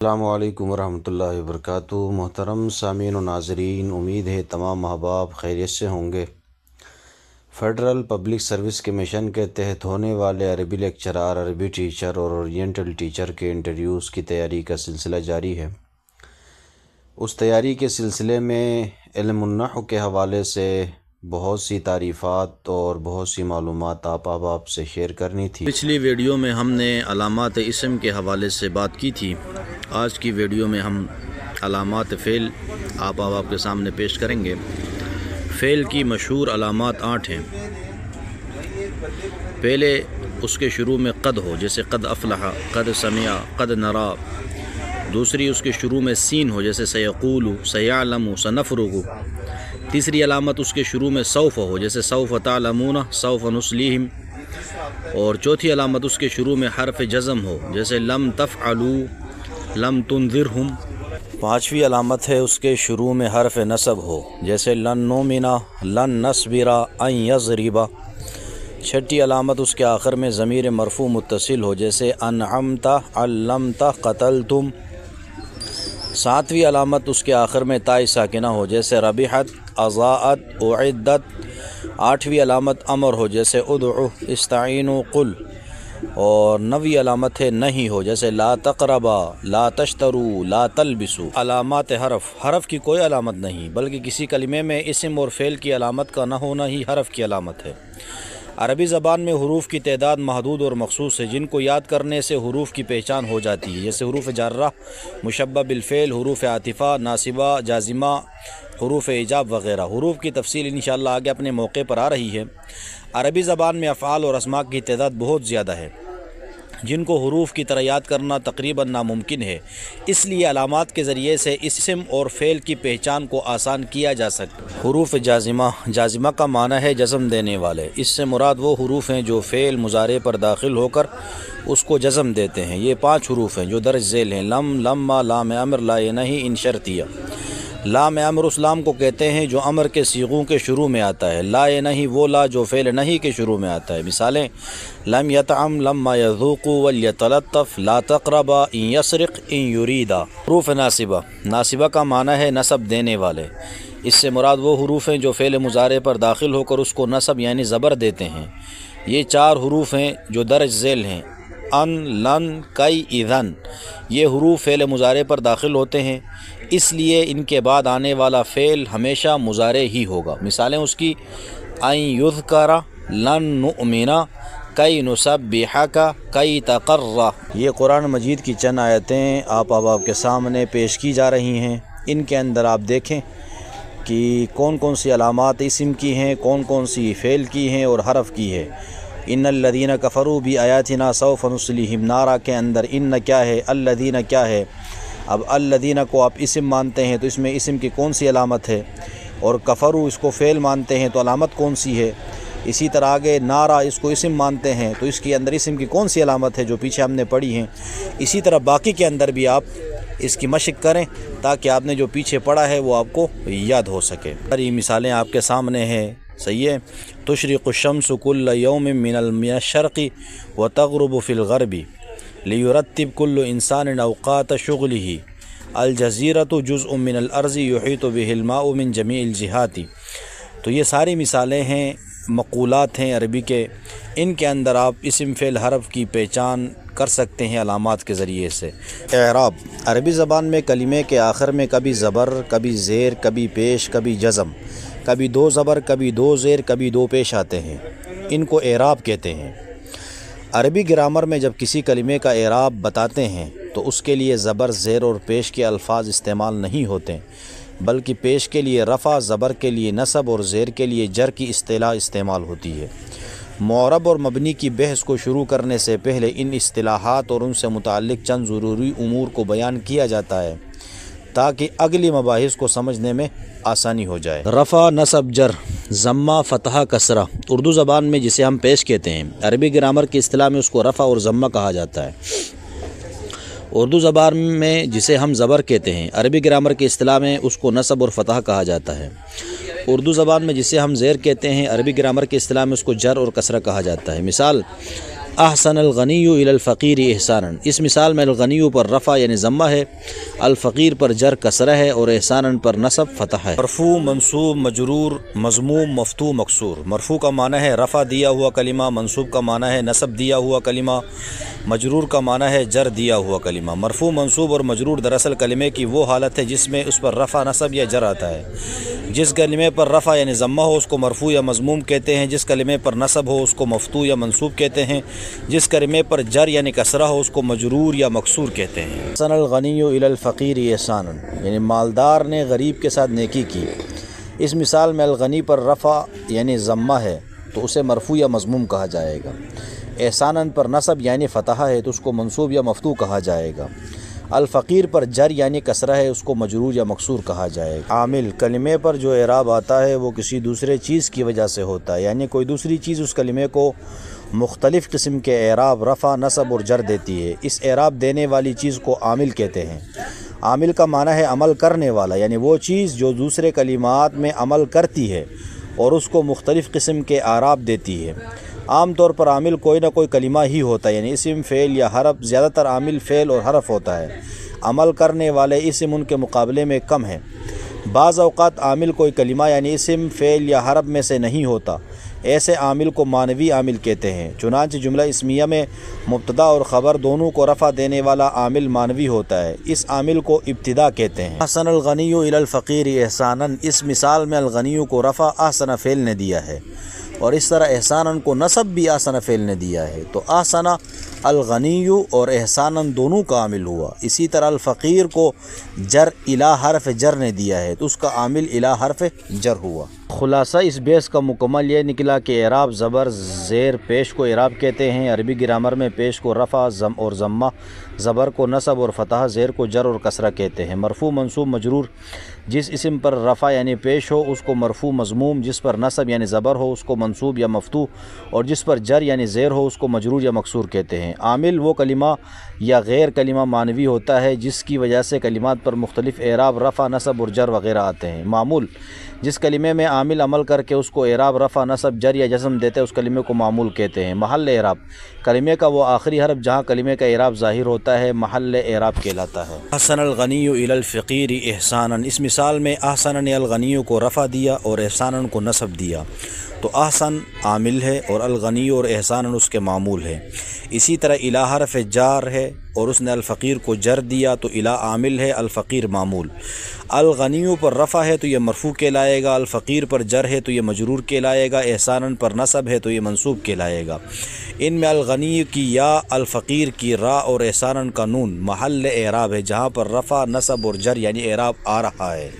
السلام علیکم ورحمۃ اللہ وبرکاتہ۔ محترم سامعین و ناظرین، امید ہے تمام احباب خیریت سے ہوں گے۔ فیڈرل پبلک سروس کمیشن کے تحت ہونے والے عربی لیکچرار، عربی ٹیچر اور اورینٹل ٹیچر کے انٹرویوز کی تیاری کا سلسلہ جاری ہے۔ اس تیاری کے سلسلے میں علم النحو کے حوالے سے بہت سی تعریفات اور بہت سی معلومات آپ احباب سے شیئر کرنی تھی۔ پچھلی ویڈیو میں ہم نے علامات اسم کے حوالے سے بات کی تھی۔ آج کی ویڈیو میں ہم علامات فعل آپ احباب کے سامنے پیش کریں گے۔ فعل کی مشہور علامات 8 ہیں۔ پہلے اس کے شروع میں قد ہو، جیسے قد افلح، قد سمع، قد نرا۔ دوسری اس کے شروع میں سین ہو، جیسے سیقول، سیعلم، سنفرغ۔ تیسری علامت اس کے شروع میں سوف ہو، جیسے سوف تعلمون، سوف نصلیہم۔ اور چوتھی علامت اس کے شروع میں حرف جزم ہو، جیسے لم تفعلوا، لم تنذرہم۔ پانچویں علامت ہے اس کے شروع میں حرف نصب ہو، جیسے لن نؤمن، لن نصبر، ان یضرب۔ چھٹی علامت اس کے آخر میں ضمیر مرفوع متصل ہو، جیسے انعمت، علمت، قتلتم۔ ساتویں علامت اس کے آخر میں تاء ساکنہ ہو، جیسے ربحت، اضاءت، اعدت۔ آٹھویں علامت امر ہو، جیسے ادعو، استعینوا، قل۔ اور نویں علامت ہے نہیں ہو، جیسے لا تقربا، لا تشتروا، لا تلبسوا۔ علامات حرف کی کوئی علامت نہیں، بلکہ کسی کلمے میں اسم اور فعل کی علامت کا نہ ہونا ہی حرف کی علامت ہے۔ عربی زبان میں حروف کی تعداد محدود اور مخصوص ہے، جن کو یاد کرنے سے حروف کی پہچان ہو جاتی ہے، جیسے حروف جارہ، مشبہ بالفعل، حروف عاطفہ، ناصبہ، جازمہ، حروف ایجاب وغیرہ۔ حروف کی تفصیل انشاءاللہ آگے اپنے موقع پر آ رہی ہے۔ عربی زبان میں افعال اور اسماء کی تعداد بہت زیادہ ہے، جن کو حروف کی طرح یاد کرنا تقریباً ناممکن ہے۔ اس لیے علامات کے ذریعے سے اسم اور فعل کی پہچان کو آسان کیا جا سکتا ہے۔ حروف جازمہ کا معنی ہے جزم دینے والے۔ اس سے مراد وہ حروف ہیں جو فعل مضارع پر داخل ہو کر اس کو جزم دیتے ہیں۔ یہ 5 حروف ہیں جو درج ذیل ہیں: لم، لما، لام امر، لا نہی، ان شرطیہ۔ لام امر اس لام کو کہتے ہیں جو امر کے صیغوں کے شروع میں آتا ہے۔ لا نہی وہ لا جو فعل نہی کے شروع میں آتا ہے۔ مثالیں: لم یطعم، لما یذوق، ولیتلطف، لا تقربا، ان یسرق، ان یریدا۔ حروف ناصبہ کا معنی ہے نصب دینے والے۔ اس سے مراد وہ حروف ہیں جو فعل مضارع پر داخل ہو کر اس کو نصب یعنی زبر دیتے ہیں۔ یہ 4 حروف ہیں جو درج ذیل ہیں: ان، لن، کئی، اذن۔ یہ حروف فعل مضارع پر داخل ہوتے ہیں، اس لیے ان کے بعد آنے والا فعل ہمیشہ مضارع ہی ہوگا۔ مثالیں اس کی: ان یذکر، لن نؤمن، کئی نسبحک، کئی تقر۔ یہ قرآن مجید کی چند آیتیں آپ احباب کے سامنے پیش کی جا رہی ہیں۔ ان کے اندر آپ دیکھیں کہ کون کون سی علامات اسم کی ہیں، کون کون سی فعل کی ہیں اور حرف کی ہے۔ ان الذین کفروا بآیاتنا سوف نصلیہم نارا کے اندر ان کیا ہے، الذین کیا ہے۔ اب الذین کو آپ اسم مانتے ہیں تو اس میں اسم کی کون سی علامت ہے، اور کفروا اس کو فعل مانتے ہیں تو علامت کون سی ہے۔ اسی طرح آگے نارا اس کو اسم مانتے ہیں تو اس کے اندر اسم کی کون سی علامت ہے جو پیچھے ہم نے پڑھی ہیں۔ اسی طرح باقی کے اندر بھی آپ اس کی مشق کریں تاکہ آپ نے جو پیچھے پڑھا ہے وہ آپ کو یاد ہو سکے۔ ساری مثالیں آپ کے سامنے ہیں، صحیح ہے۔ تشرق الشمس کل یوم من الشرق وتغرب فی الغرب لیرتب کل انسان اوقات شغلہ الجزیرۃ جزء من الارض یحیط بہ الماء من جمیع الجہات۔ تو یہ ساری مثالیں ہیں، مقولات ہیں عربی کے، ان کے اندر آپ اسم فعل حرف کی پہچان کر سکتے ہیں علامات کے ذریعے سے۔ اعراب: عربی زبان میں کلمے کے آخر میں کبھی زبر، کبھی زیر، کبھی پیش، کبھی جزم، کبھی 2 زبر، کبھی 2 زیر، کبھی 2 پیش آتے ہیں۔ ان کو اعراب کہتے ہیں۔ عربی گرامر میں جب کسی کلمے کا اعراب بتاتے ہیں تو اس کے لیے زبر، زیر اور پیش کے الفاظ استعمال نہیں ہوتے، بلکہ پیش کے لیے رفع، زبر کے لیے نصب اور زیر کے لیے جر کی اصطلاح استعمال ہوتی ہے۔ معرب اور مبنی کی بحث کو شروع کرنے سے پہلے ان اصطلاحات اور ان سے متعلق چند ضروری امور کو بیان کیا جاتا ہے تاکہ اگلی مباحث کو سمجھنے میں آسانی ہو جائے۔ رفع، نصب، جر، ضمہ، فتحہ، کسرہ۔ اردو زبان میں جسے ہم پیش کہتے ہیں، عربی گرامر کی اصطلاح میں اس کو رفع اور ضمہ کہا جاتا ہے۔ اردو زبان میں جسے ہم زبر کہتے ہیں، عربی گرامر کی اصطلاح میں اس کو نصب اور فتح کہا جاتا ہے۔ اردو زبان میں جسے ہم زیر کہتے ہیں، عربی گرامر کی اصطلاح میں اس کو جر اور کسرہ کہا جاتا ہے۔ مثال: احسن الغنی الی الفقیر احسانا، اس مثال میں الغنی پر رفع یعنی ضمہ ہے، الفقیر پر جر کسرہ ہے، اور احسانا پر نصب فتح ہے۔ مرفوع، منصوب، مجرور، مضموم، مفتوح، مکسور۔ مرفوع کا معنی ہے رفع دیا ہوا کلمہ، منصوب کا معنی ہے نصب دیا ہوا کلمہ، مجرور کا معنی ہے جر دیا ہوا کلمہ۔ مرفوع، منصوب اور مجرور دراصل کلمے کی وہ حالت ہے جس میں اس پر رفع، نصب یا جر آتا ہے۔ جس کلمے پر رفع یعنی ضمہ ہو اس کو مرفوع یا مضموم کہتے ہیں، جس کلمے پر نصب ہو اس کو مفتوح یا منصوب کہتے ہیں، جس کلمے پر جر یعنی کسرہ ہو اس کو مجرور یا مکسور کہتے ہیں۔ احسن الغنی الی الفقیر احسانا، یعنی مالدار نے غریب کے ساتھ نیکی کی۔ اس مثال میں الغنی پر رفع یعنی ضمہ ہے تو اسے مرفوع یا مضموم کہا جائے گا۔ احسانا پر نصب یعنی فتح ہے تو اس کو منصوب یا مفتوح کہا جائے گا۔ الفقیر پر جر یعنی کسرہ ہے، اس کو مجرور یا مکسور کہا جائے گا۔ عامل، کلمے پر جو اعراب آتا ہے وہ کسی دوسرے چیز کی وجہ سے ہوتا ہے، یعنی کوئی دوسری چیز اس کلمے کو مختلف قسم کے اعراب، رفع، نصب اور جر دیتی ہے۔ اس اعراب دینے والی چیز کو عامل کہتے ہیں۔ عامل کا معنی ہے عمل کرنے والا، یعنی وہ چیز جو دوسرے کلمات میں عمل کرتی ہے اور اس کو مختلف قسم کے اعراب دیتی ہے۔ عام طور پر عامل کوئی نہ کوئی کلمہ ہی ہوتا ہے، یعنی اسم، فعل یا حرف۔ زیادہ تر عامل فعل اور حرف ہوتا ہے، عمل کرنے والے اسم ان کے مقابلے میں کم ہیں۔ بعض اوقات عامل کوئی کلمہ یعنی اسم، فعل یا حرف میں سے نہیں ہوتا، ایسے عامل کو معنوی عامل کہتے ہیں۔ چنانچہ جملہ اسمیہ میں مبتدا اور خبر دونوں کو رفع دینے والا عامل معنوی ہوتا ہے، اس عامل کو ابتدا کہتے ہیں۔ احسن الغنی الی الفقیر احسانا، اس مثال میں الغنی کو رفع احسن فعل نے دیا ہے، اور اس طرح احسانا کو نصب بھی احسن فعل نے دیا ہے، تو احسن الغنی اور احسانا دونوں کا عامل ہوا۔ اسی طرح الفقیر کو جر الی حرف جر نے دیا ہے تو اس کا عامل الی حرف جر ہوا۔ خلاصہ اس بحث کا مکمل یہ نکلا کہ اعراب زبر زیر پیش کو اعراب کہتے ہیں۔ عربی گرامر میں پیش کو رفع اور ضمہ، زبر کو نصب اور فتح، زیر کو جر اور کسرہ کہتے ہیں۔ مرفوع، منصوب، مجرور، جس اسم پر رفع یعنی پیش ہو اس کو مرفوع مضموم، جس پر نصب یعنی زبر ہو اس کو منصوب یا مفتوح، اور جس پر جر یعنی زیر ہو اس کو مجرور یا مکسور کہتے ہیں۔ عامل وہ کلمہ یا غیر کلمہ معنوی ہوتا ہے جس کی وجہ سے کلمات پر مختلف اعراب، رفع، نصب اور جر وغیرہ آتے ہیں۔ معمول، جس کلمے میں عامل عمل کر کے اس کو اعراب، رفع، نصب، جر یا جزم دیتے ہیں اس کلمے کو معمول کہتے ہیں۔ محل اعراب، کلمے کا وہ آخری حرف جہاں کلمے کا اعراب ظاہر ہوتا ہے محل اعراب کہلاتا ہے۔ احسن الغنی الی الفقیر احسانا، اس مثال میں احسن نے الغنی کو رفع دیا اور احسانا کو نصب دیا تو احسن عامل ہے اور الغنی اور احسانا اس کے معمول ہے۔ اسی طرح الی حرف جار ہے اور اس نے الفقیر کو جر دیا تو الی عامل ہے، الفقیر معمول۔ الغنی پر رفع ہے تو یہ مرفوع کہلائے گا، الفقیر پر جر ہے تو یہ مجرور کہلائے گا، احسانا پر نصب ہے تو یہ منصوب کہلائے گا۔ ان میں الغنی کی یا، الفقیر کی را اور احسانا کا نون محل اعراب ہے جہاں پر رفع، نصب اور جر یعنی اعراب آ رہا ہے۔